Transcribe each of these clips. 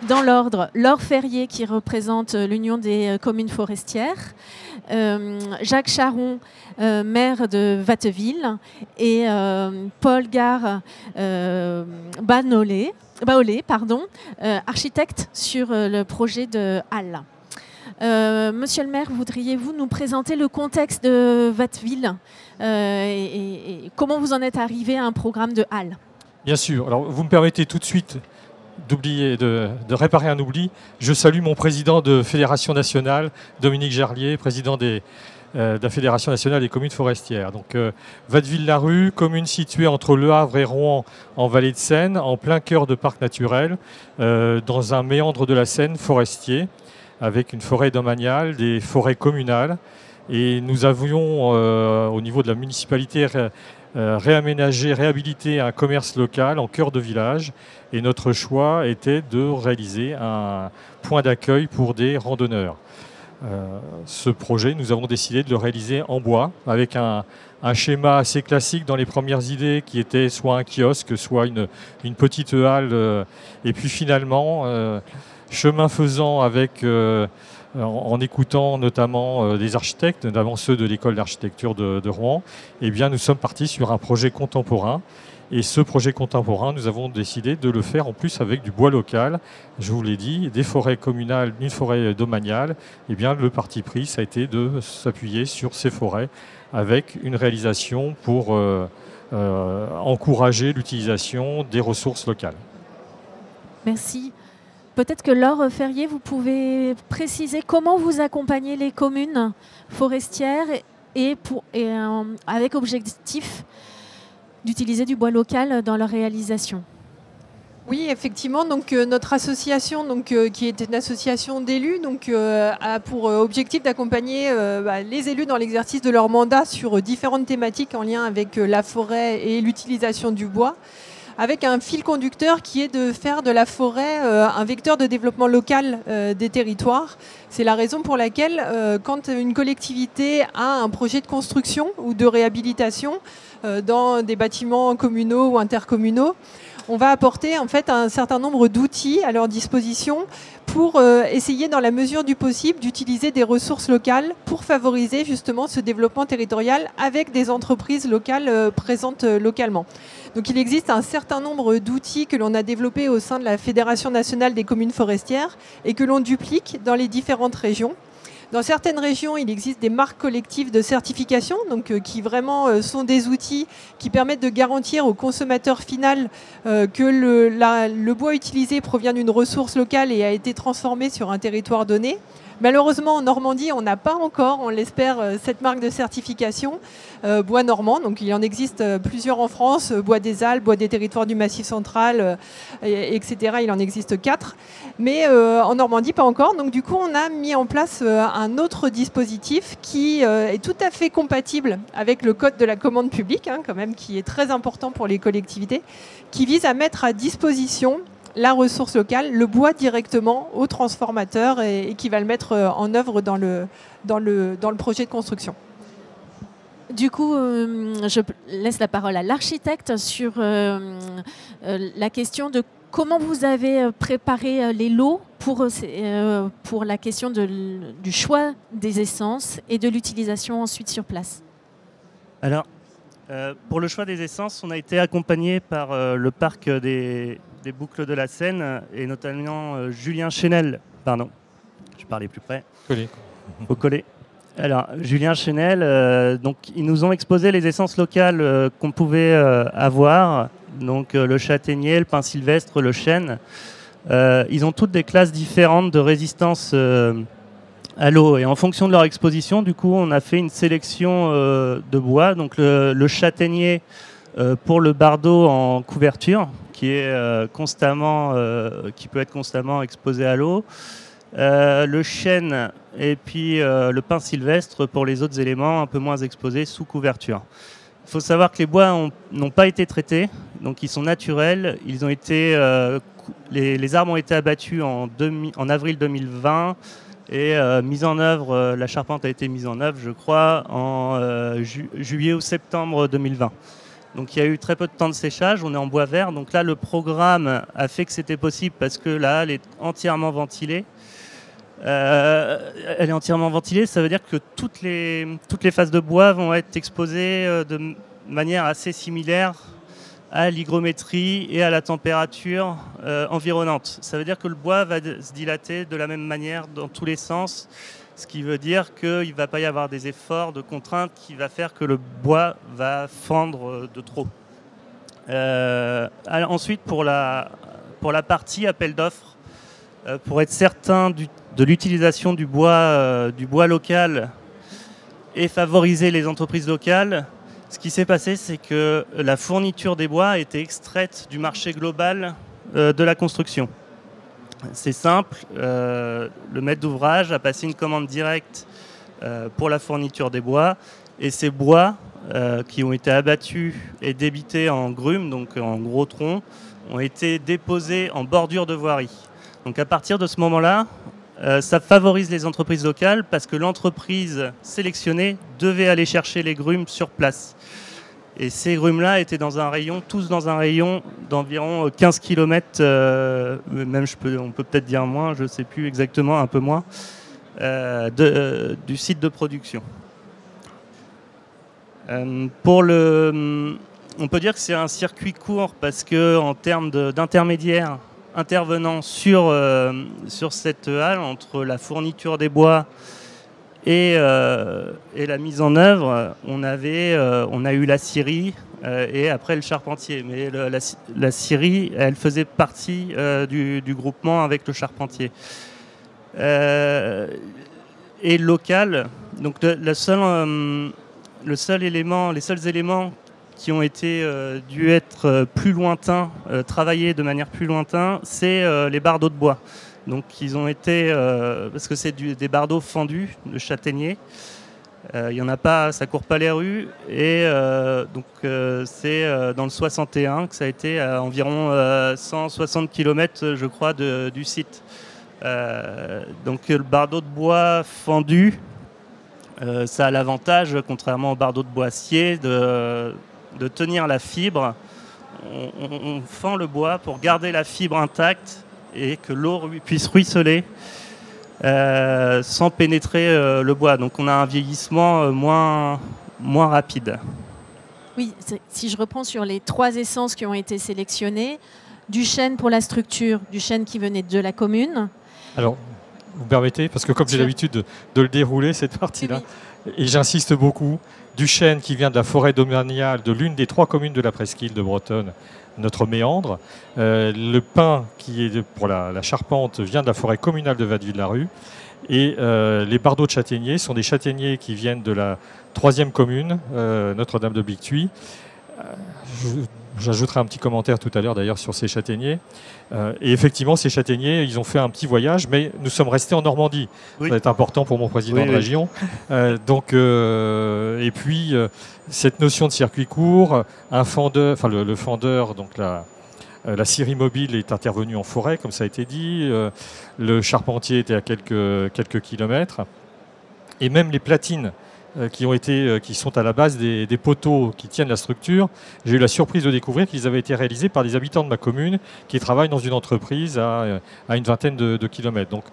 dans l'ordre, Laure Ferrier qui représente l'Union des communes forestières, Jacques Charon, maire de Watteville, et Paul Gare Baolé, architecte sur le projet de Halle. Monsieur le maire, voudriez-vous nous présenter le contexte de Watteville et comment vous en êtes arrivé à un programme de Halle? Bien sûr. Alors, vous me permettez tout de suite de réparer un oubli. Je salue mon président de Fédération nationale, Dominique Gerlier, président de la Fédération nationale des communes forestières. Donc, Watteville-la-Rue, commune située entre Le Havre et Rouen, en vallée de Seine, en plein cœur de parc naturel, dans un méandre de la Seine forestier, avec une forêt domaniale, des forêts communales. Et nous avions, au niveau de la municipalité, réaménager, réhabiliter un commerce local en cœur de village. Et notre choix était de réaliser un point d'accueil pour des randonneurs. Ce projet, nous avons décidé de le réaliser en bois, avec un schéma assez classique dans les premières idées, qui était soit un kiosque, soit une petite halle. Et puis finalement, chemin faisant en écoutant notamment des architectes, notamment ceux de l'école d'architecture de Rouen, eh bien, nous sommes partis sur un projet contemporain. Et ce projet contemporain, nous avons décidé de le faire en plus avec du bois local. Je vous l'ai dit, des forêts communales, une forêt domaniale. Eh bien, le parti pris, ça a été de s'appuyer sur ces forêts avec une réalisation pour encourager l'utilisation des ressources locales. Merci. Peut-être que Laure Ferrier, vous pouvez préciser comment vous accompagnez les communes forestières avec objectif d'utiliser du bois local dans leur réalisation. Oui, effectivement. Donc, notre association, qui est une association d'élus, a pour objectif d'accompagner les élus dans l'exercice de leur mandat sur différentes thématiques en lien avec la forêt et l'utilisation du bois, avec un fil conducteur qui est de faire de la forêt un vecteur de développement local des territoires. C'est la raison pour laquelle, quand une collectivité a un projet de construction ou de réhabilitation dans des bâtiments communaux ou intercommunaux, on va apporter en fait un certain nombre d'outils à leur disposition pour essayer dans la mesure du possible d'utiliser des ressources locales pour favoriser justement ce développement territorial avec des entreprises locales présentes localement. Donc il existe un certain nombre d'outils que l'on a développés au sein de la Fédération nationale des communes forestières et que l'on duplique dans les différentes régions. Dans certaines régions, il existe des marques collectives de certification, qui vraiment sont des outils qui permettent de garantir au consommateur final que le bois utilisé provient d'une ressource locale et a été transformé sur un territoire donné. Malheureusement, en Normandie, on n'a pas encore, on l'espère, cette marque de certification bois normand. Donc, il en existe plusieurs en France, bois des Alpes, bois des territoires du Massif central, etc. Il en existe 4. Mais en Normandie, pas encore. Donc, du coup, on a mis en place un autre dispositif qui est tout à fait compatible avec le code de la commande publique, quand même, qui est très important pour les collectivités, qui vise à mettre à disposition la ressource locale, le bois directement au transformateur et qui va le mettre en œuvre dans le projet de construction. Du coup, je laisse la parole à l'architecte sur la question de comment vous avez préparé les lots pour la question du choix des essences et de l'utilisation ensuite sur place. Alors, pour le choix des essences, on a été accompagné par le parc des boucles de la Seine et notamment Julien Chénel. Pardon, je parlais plus près. Au collet. Alors, Julien Chénel, donc, ils nous ont exposé les essences locales qu'on pouvait avoir. Donc, le châtaignier, le pin sylvestre, le chêne. Ils ont toutes des classes différentes de résistance à l'eau. Et en fonction de leur exposition, du coup, on a fait une sélection de bois. Donc, le châtaignier pour le bardeau en couverture, qui peut être constamment exposé à l'eau. Le chêne et puis le pin sylvestre pour les autres éléments un peu moins exposés sous couverture. Il faut savoir que les bois n'ont pas été traités, donc ils sont naturels. Ils ont été, les arbres ont été abattus en avril 2020 et la charpente a été mise en œuvre, je crois, en juillet ou septembre 2020. Donc il y a eu très peu de temps de séchage, on est en bois vert. Donc là, le programme a fait que c'était possible parce que la halle est entièrement ventilée. Elle est entièrement ventilée, ça veut dire que toutes les faces de bois vont être exposées de manière assez similaire à l'hygrométrie et à la température environnante. Ça veut dire que le bois va se dilater de la même manière dans tous les sens, ce qui veut dire qu'il ne va pas y avoir des efforts de contrainte qui va faire que le bois va fendre de trop. Ensuite, pour la partie appel d'offres, pour être certain de l'utilisation du bois local et favoriser les entreprises locales, ce qui s'est passé, c'est que la fourniture des bois a été extraite du marché global de la construction. C'est simple, le maître d'ouvrage a passé une commande directe pour la fourniture des bois, et ces bois qui ont été abattus et débités en grumes, donc en gros troncs, ont été déposés en bordure de voirie. Donc à partir de ce moment-là, ça favorise les entreprises locales parce que l'entreprise sélectionnée devait aller chercher les grumes sur place. Et ces grumes-là étaient tous dans un rayon d'environ 15 km, même on peut peut-être dire moins, je ne sais plus exactement, un peu moins, du site de production. On peut dire que c'est un circuit court parce qu'en termes d'intermédiaires intervenant sur cette halle, entre la fourniture des bois et la mise en œuvre, on a eu la scierie et après le charpentier. Mais la scierie, elle faisait partie du groupement avec le charpentier. Et local, donc les seuls éléments qui ont dû être plus lointains, travaillés de manière plus lointaine, c'est les bardeaux de bois. Donc ils ont été, parce que c'est des bardeaux fendus de châtaignier, il y en a pas, ça court pas les rues, et donc c'est dans le 61 que ça a été à environ 160 km, je crois, du site. Donc le bardeau de bois fendu, ça a l'avantage, contrairement au bardeau de bois acier, de tenir la fibre. On fend le bois pour garder la fibre intacte et que l'eau puisse ruisseler sans pénétrer le bois. Donc on a un vieillissement moins rapide. Oui, si je reprends sur les 3 essences qui ont été sélectionnées, du chêne pour la structure, du chêne qui venait de la commune. Alors, vous me permettez, parce que comme j'ai l'habitude de le dérouler, cette partie-là, et j'insiste beaucoup, du chêne qui vient de la forêt domaniale de l'une des 3 communes de la presqu'île de Bretonne, notre méandre. Le pin qui est pour la charpente vient de la forêt communale de Watteville-la-Rue. Et les bardeaux de châtaigniers sont des châtaigniers qui viennent de la 3e commune, Notre-Dame de Bictuy. J'ajouterai un petit commentaire tout à l'heure d'ailleurs sur ces châtaigniers. Et effectivement, ces châtaigniers, ils ont fait un petit voyage, mais nous sommes restés en Normandie. Oui. Ça va être important pour mon président de région. Et puis, cette notion de circuit court, un fendeur, enfin le fendeur, donc la scierie mobile est intervenue en forêt, comme ça a été dit. Le charpentier était à quelques kilomètres. Et même les platines qui sont à la base des poteaux qui tiennent la structure. J'ai eu la surprise de découvrir qu'ils avaient été réalisés par des habitants de ma commune qui travaillent dans une entreprise à une vingtaine de kilomètres. Donc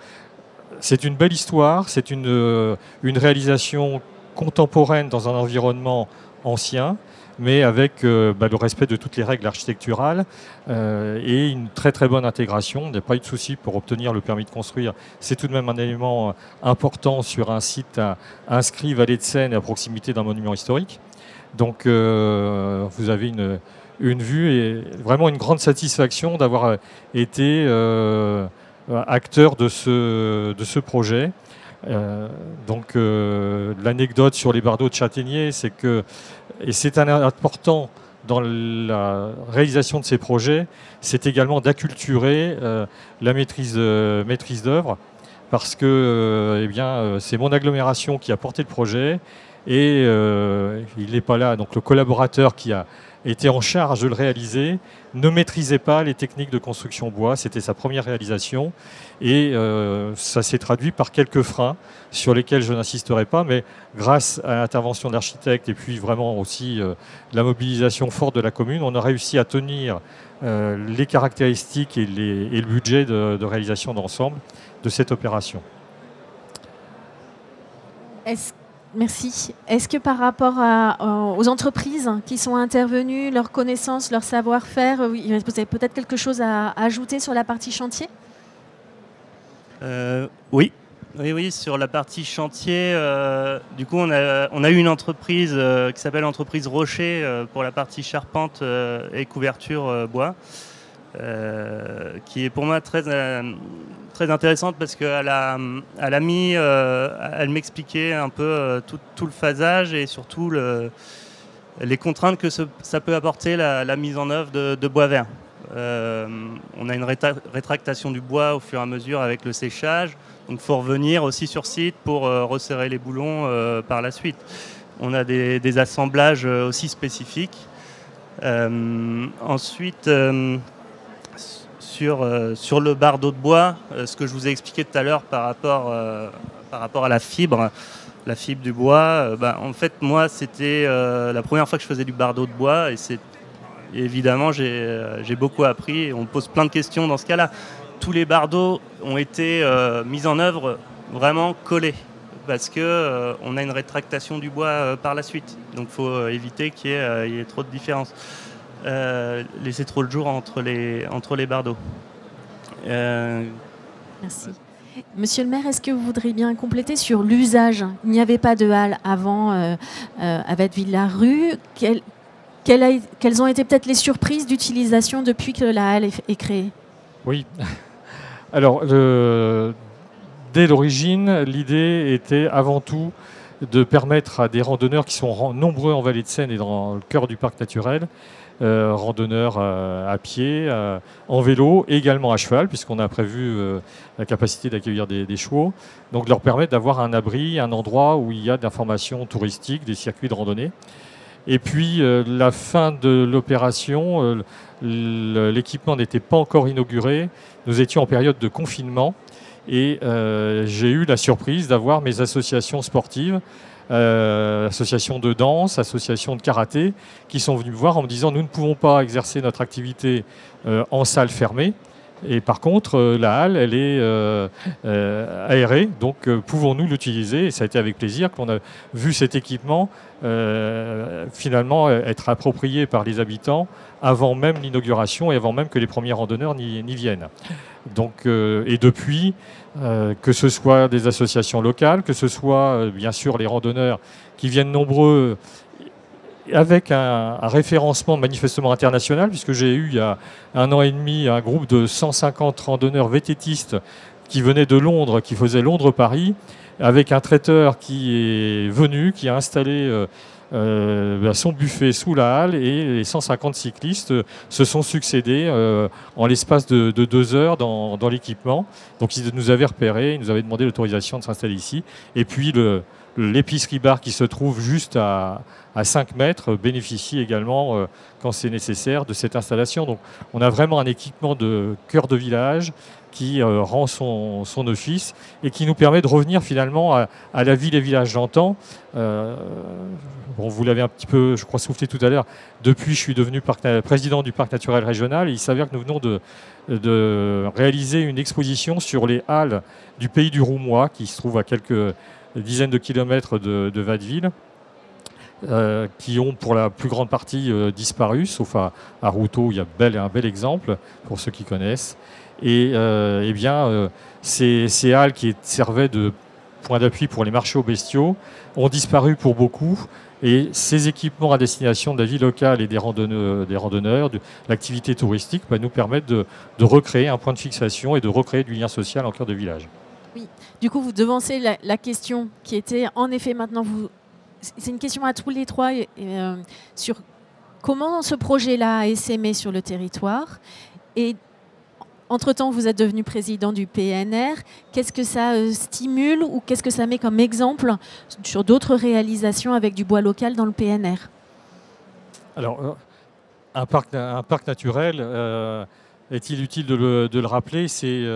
c'est une belle histoire, c'est une réalisation contemporaine dans un environnement ancien, mais avec le respect de toutes les règles architecturales et une très très bonne intégration. Il n'y a pas eu de souci pour obtenir le permis de construire. C'est tout de même un élément important sur un site inscrit Vallée de Seine à proximité d'un monument historique. Donc vous avez une vue et vraiment une grande satisfaction d'avoir été acteur de ce projet. L'anecdote sur les bardeaux de châtaignier, c'est que, et c'est important dans la réalisation de ces projets, c'est également d'acculturer la maîtrise d'œuvre, parce que c'est mon agglomération qui a porté le projet et il n'est pas là. Donc le collaborateur qui a était en charge de le réaliser, ne maîtrisait pas les techniques de construction bois. C'était sa première réalisation. Et ça s'est traduit par quelques freins sur lesquels je n'insisterai pas, mais grâce à l'intervention de l'architecte et puis vraiment aussi la mobilisation forte de la commune, on a réussi à tenir les caractéristiques et le budget de réalisation d'ensemble de cette opération. Merci. Est-ce que par rapport aux entreprises qui sont intervenues, leurs connaissances, leur savoir-faire, vous avez peut-être quelque chose à ajouter sur la partie chantier ? Oui, sur la partie chantier, du coup on a eu une entreprise qui s'appelle l'entreprise Rocher pour la partie charpente et couverture bois, qui est pour moi très intéressante parce elle m'expliquait un peu tout le phasage et surtout les contraintes que ça peut apporter la mise en œuvre de bois vert. On a une rétractation du bois au fur et à mesure avec le séchage, donc il faut revenir aussi sur site pour resserrer les boulons par la suite. On a des assemblages aussi spécifiques. Ensuite, sur le bardeau de bois, ce que je vous ai expliqué tout à l'heure par rapport à la fibre du bois, en fait moi c'était la première fois que je faisais du bardeau de bois et évidemment j'ai beaucoup appris et on pose plein de questions dans ce cas-là. Tous les bardeaux ont été mis en œuvre vraiment collés parce qu'on a une rétractation du bois par la suite, donc il faut éviter qu'il y ait trop de différences. Laisser trop le jour entre les bardeaux. Merci. Monsieur le maire, est-ce que vous voudriez bien compléter sur l'usage ? Il n'y avait pas de halle avant à Watteville-la-Rue. Quelles ont été peut-être les surprises d'utilisation depuis que la halle est créée ? Oui. Alors, dès l'origine, l'idée était avant tout de permettre à des randonneurs qui sont nombreux en Vallée de Seine et dans le cœur du parc naturel, randonneurs à pied, en vélo, et également à cheval, puisqu'on a prévu la capacité d'accueillir des chevaux. Donc leur permettre d'avoir un abri, un endroit où il y a de l'information touristique, des circuits de randonnée. Et puis la fin de l'opération, l'équipement n'était pas encore inauguré. Nous étions en période de confinement et j'ai eu la surprise d'avoir mes associations sportives, associations de danse, associations de karaté, qui sont venues me voir en me disant « Nous ne pouvons pas exercer notre activité en salle fermée. Et par contre, la halle, elle est aérée, donc pouvons-nous l'utiliser ?» Et ça a été avec plaisir qu'on a vu cet équipement finalement être approprié par les habitants avant même l'inauguration et avant même que les premiers randonneurs n'y viennent. Donc, et depuis, que ce soit des associations locales, que ce soit bien sûr les randonneurs qui viennent nombreux avec un référencement manifestement international, puisque j'ai eu il y a 1 an et demi un groupe de 150 randonneurs vététistes qui venaient de Londres, qui faisaient Londres-Paris, avec un traiteur qui est venu, qui a installé son buffet sous la halle, et les 150 cyclistes se sont succédés en l'espace de 2 heures dans l'équipement. Donc ils nous avaient repérés, ils nous avaient demandé l'autorisation de s'installer ici. Et puis l'épicerie bar qui se trouve juste à 5 mètres bénéficie également, quand c'est nécessaire, de cette installation. Donc on a vraiment un équipement de cœur de village qui rend son office et qui nous permet de revenir finalement à la vie des villages d'antan. Vous l'avez un petit peu, je crois, soufflé tout à l'heure. Depuis, je suis devenu président du parc naturel régional et il s'avère que nous venons de réaliser une exposition sur les halles du pays du Roumois, qui se trouve à quelques dizaines de kilomètres de Watteville, qui ont pour la plus grande partie disparu, sauf à Routot, il y a un bel exemple pour ceux qui connaissent. Et ces halles qui servaient de point d'appui pour les marchés aux bestiaux ont disparu pour beaucoup. Et ces équipements à destination de la vie locale et des randonneurs, de l'activité touristique, nous permettent de recréer un point de fixation et de recréer du lien social en cœur de village. Oui. Du coup, vous devancez la question qui était, en effet, maintenant, c'est une question à tous les trois sur comment ce projet-là a essaimé sur le territoire. Et entre-temps, vous êtes devenu président du PNR. Qu'est-ce que ça stimule ou qu'est-ce que ça met comme exemple sur d'autres réalisations avec du bois local dans le PNR ? Alors, un parc naturel, est-il utile de le rappeler, c'est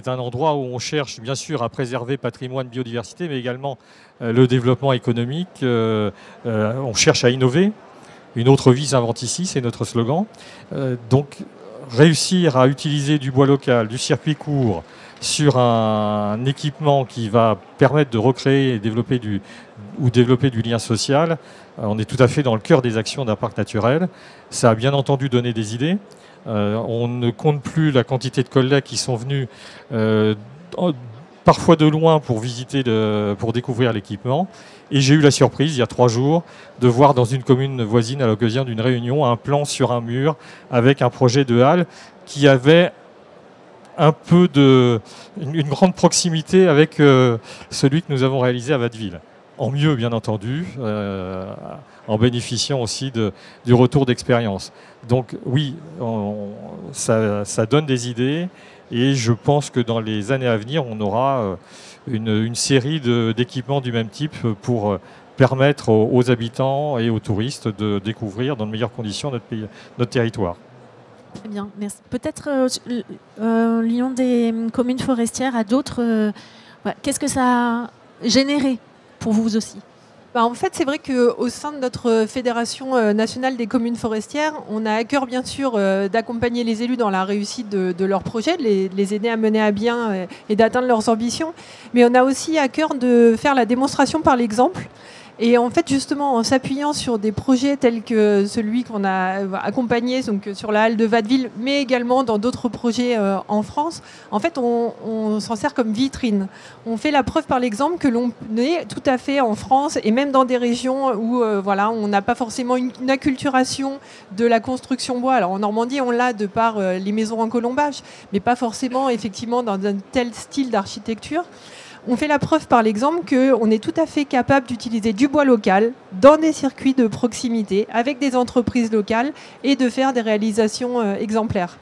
un endroit où on cherche bien sûr à préserver patrimoine, biodiversité, mais également le développement économique. On cherche à innover. Une autre vie s'invente ici, c'est notre slogan. Donc réussir à utiliser du bois local, du circuit court, sur un équipement qui va permettre de recréer et développer du lien social, on est tout à fait dans le cœur des actions d'un parc naturel. Ça a bien entendu donné des idées. On ne compte plus la quantité de collègues qui sont venus parfois de loin pour visiter, pour découvrir l'équipement. Et j'ai eu la surprise, il y a 3 jours, de voir dans une commune voisine, à l'occasion d'une réunion, un plan sur un mur avec un projet de halle qui avait une grande proximité avec celui que nous avons réalisé à Watteville. En mieux, bien entendu, en bénéficiant aussi du retour d'expérience. Donc oui, ça donne des idées et je pense que dans les années à venir, on aura une série d'équipements du même type pour permettre aux habitants et aux touristes de découvrir dans de meilleures conditions notre territoire. Très bien, merci. Peut-être l'Union des communes forestières a d'autres... Qu'est-ce que ça a généré pour vous aussi? En fait, c'est vrai qu'au sein de notre Fédération nationale des communes forestières, on a à cœur, bien sûr, d'accompagner les élus dans la réussite de leurs projets, de les aider à mener à bien et d'atteindre leurs ambitions. Mais on a aussi à cœur de faire la démonstration par l'exemple. Et en fait, justement, en s'appuyant sur des projets tels que celui qu'on a accompagné donc, sur la halle de Watteville, mais également dans d'autres projets en France, en fait, on s'en sert comme vitrine. On fait la preuve par l'exemple que l'on est tout à fait en France et même dans des régions où voilà, on n'a pas forcément une acculturation de la construction bois. Alors en Normandie, on l'a de par les maisons en colombage, mais pas forcément effectivement dans un tel style d'architecture. On fait la preuve par l'exemple qu'on est tout à fait capable d'utiliser du bois local dans des circuits de proximité avec des entreprises locales et de faire des réalisations exemplaires.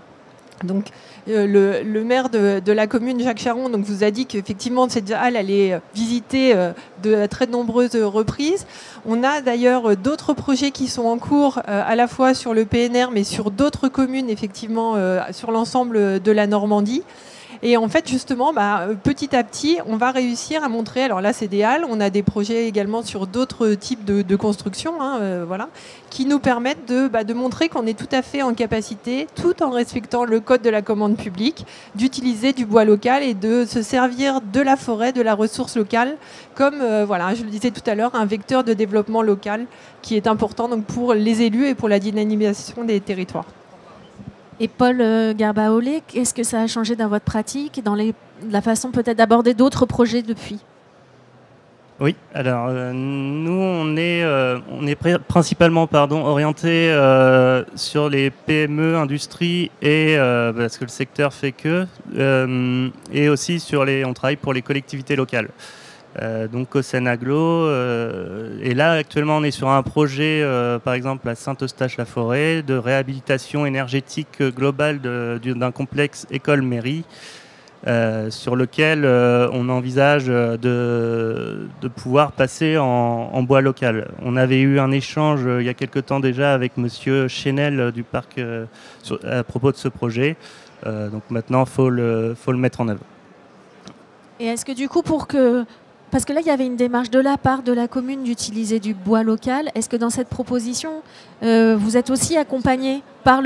Donc, le maire de la commune, Jacques Charon, donc, vous a dit qu'effectivement cette halle elle est visitée de très nombreuses reprises. On a d'ailleurs d'autres projets qui sont en cours à la fois sur le PNR mais sur d'autres communes, effectivement sur l'ensemble de la Normandie. Et en fait, justement, petit à petit, on va réussir à montrer, alors là c'est des halles, on a des projets également sur d'autres types de constructions, voilà, qui nous permettent de montrer qu'on est tout à fait en capacité, tout en respectant le code de la commande publique, d'utiliser du bois local et de se servir de la forêt, de la ressource locale, comme, voilà, je le disais tout à l'heure, un vecteur de développement local qui est important donc, pour les élus et pour la dynamisation des territoires. Et Paul Garbaolé, qu'est-ce que ça a changé dans votre pratique et dans la façon peut-être d'aborder d'autres projets depuis? Oui, alors nous on est principalement orienté sur les PME, industrie et parce que le secteur fait que et aussi on travaille pour les collectivités locales. Donc au Sénaglo, et là actuellement on est sur un projet par exemple à Saint-Eustache-la-Forêt de réhabilitation énergétique globale d'un complexe école-mairie sur lequel on envisage de pouvoir passer en bois local. On avait eu un échange il y a quelque temps déjà avec monsieur Chenel du parc à propos de ce projet, donc maintenant faut le mettre en œuvre. Et est-ce que du coup parce que là, il y avait une démarche de la part de la commune d'utiliser du bois local. Est-ce que dans cette proposition, vous êtes aussi accompagné par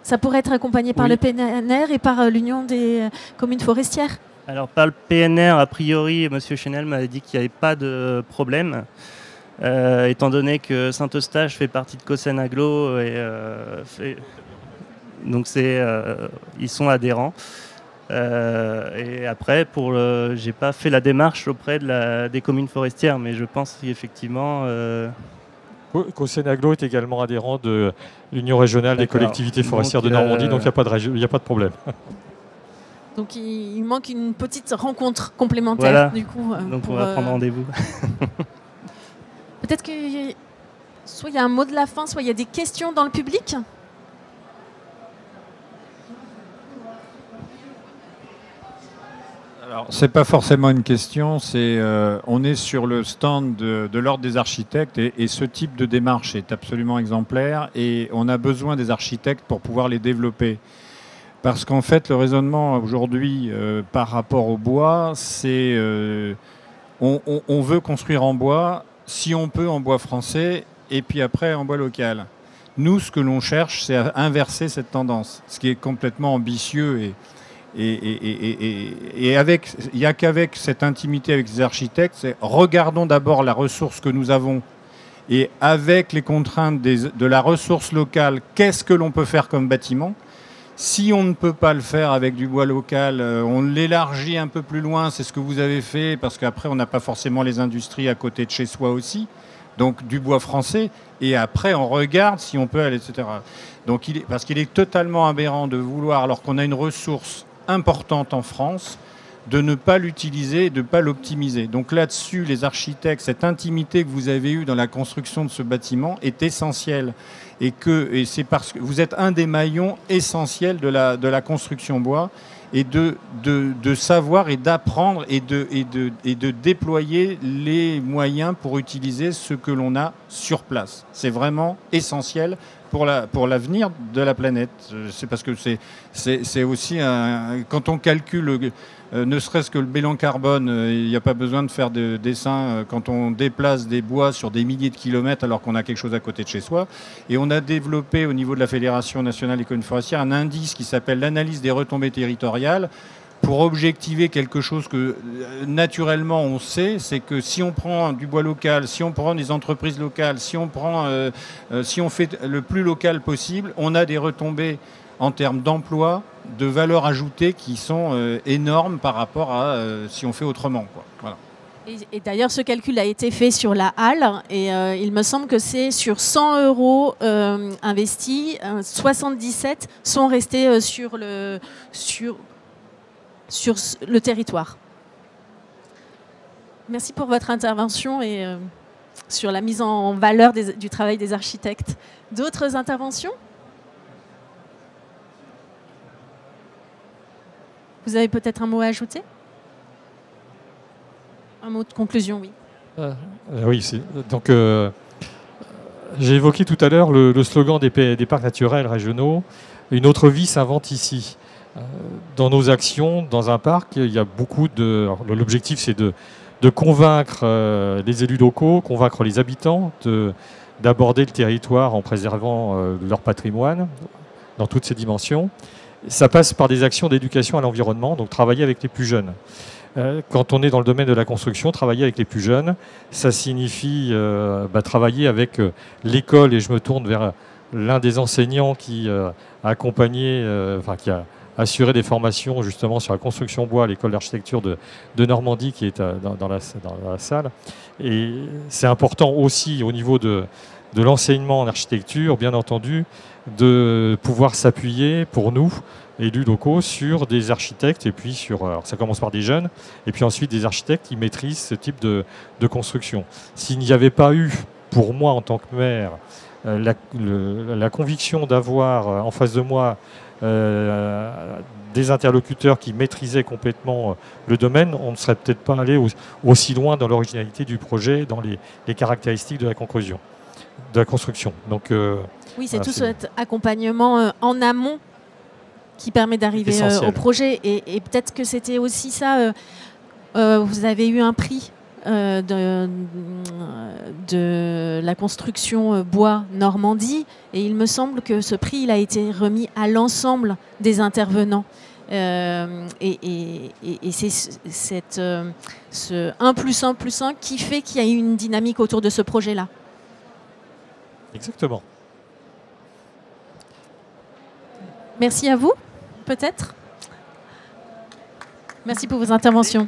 ça pourrait être accompagné par le PNR et par l'Union des communes forestières? Alors, par le PNR, a priori, M. Chenel m'avait dit qu'il n'y avait pas de problème, étant donné que Saint-Eustache fait partie de Cossenaglo, donc ils sont adhérents. Et après, j'ai pas fait la démarche auprès des communes forestières, mais je pense qu'effectivement... Cossenaglo est également adhérent de l'Union régionale des collectivités forestières de Normandie, donc il n'y a pas de problème. Donc il manque une petite rencontre complémentaire, voilà. Du coup. Donc on va prendre rendez-vous. Peut-être que soit il y a un mot de la fin, soit il y a des questions dans le public. Alors, c'est pas forcément une question, on est sur le stand de l'Ordre des architectes et ce type de démarche est absolument exemplaire et on a besoin des architectes pour pouvoir les développer. Parce qu'en fait, le raisonnement aujourd'hui par rapport au bois, c'est on veut construire en bois, si on peut en bois français et puis après en bois local. Nous, ce que l'on cherche, c'est à inverser cette tendance, ce qui est complètement ambitieux et avec, il n'y a qu'avec cette intimité avec les architectes, c'est regardons d'abord la ressource que nous avons et avec les contraintes de la ressource locale, qu'est-ce que l'on peut faire comme bâtiment? Si on ne peut pas le faire avec du bois local, on l'élargit un peu plus loin, c'est ce que vous avez fait, parce qu'après on n'a pas forcément les industries à côté de chez soi aussi, donc du bois français, et après on regarde si on peut aller, etc. Donc parce qu'il est totalement aberrant de vouloir, alors qu'on a une ressource importante en France, de ne pas l'utiliser et de ne pas l'optimiser. Donc là-dessus, les architectes, cette intimité que vous avez eue dans la construction de ce bâtiment est essentielle. Et c'est parce que vous êtes un des maillons essentiels de la construction bois et de savoir et d'apprendre et de déployer les moyens pour utiliser ce que l'on a sur place. C'est vraiment essentiel pour l'avenir de la planète. C'est parce que c'est aussi quand on calcule ne serait-ce que le bilan carbone, il n'y a pas besoin de faire de dessin quand on déplace des bois sur des milliers de kilomètres alors qu'on a quelque chose à côté de chez soi. Et on a développé au niveau de la Fédération nationale économique forestière un indice qui s'appelle l'analyse des retombées territoriales pour objectiver quelque chose que naturellement on sait, c'est que si on prend du bois local, si on prend des entreprises locales, si on fait le plus local possible, on a des retombées en termes d'emploi, de valeur ajoutée qui sont énormes par rapport à si on fait autrement, quoi. Voilà. Et d'ailleurs, ce calcul a été fait sur la halle et il me semble que c'est sur 100 € investis, 77 sont restés sur le territoire. Merci pour votre intervention et sur la mise en valeur du travail des architectes. D'autres interventions ? Vous avez peut-être un mot à ajouter ? Un mot de conclusion, oui. Oui, donc j'ai évoqué tout à l'heure le slogan des parcs naturels régionaux. Une autre vie s'invente ici. Dans nos actions, dans un parc, il y a beaucoup de... L'objectif, c'est de convaincre les élus locaux, convaincre les habitants d'aborder le territoire en préservant leur patrimoine dans toutes ses dimensions. Ça passe par des actions d'éducation à l'environnement, donc travailler avec les plus jeunes. Quand on est dans le domaine de la construction, travailler avec les plus jeunes, ça signifie travailler avec l'école, et je me tourne vers l'un des enseignants qui a accompagné, qui a assuré des formations justement sur la construction bois à l'école d'architecture de Normandie qui est dans la salle. Et c'est important aussi au niveau de l'enseignement en architecture, bien entendu, de pouvoir s'appuyer pour nous, élus locaux, sur des architectes, et puis alors ça commence par des jeunes, et puis ensuite des architectes qui maîtrisent ce type de construction. S'il n'y avait pas eu, pour moi en tant que maire, la conviction d'avoir en face de moi des interlocuteurs qui maîtrisaient complètement le domaine, on ne serait peut-être pas allé aussi loin dans l'originalité du projet, dans les caractéristiques de la conclusion, de la construction. Donc, oui, c'est tout cet accompagnement en amont qui permet d'arriver au projet. Et peut-être que c'était aussi ça, vous avez eu un prix de la construction bois Normandie, et il me semble que ce prix il a été remis à l'ensemble des intervenants. Et c'est ce 1 + 1 + 1 qui fait qu'il y a eu une dynamique autour de ce projet-là. Exactement. Merci à vous, peut-être. Merci pour vos interventions.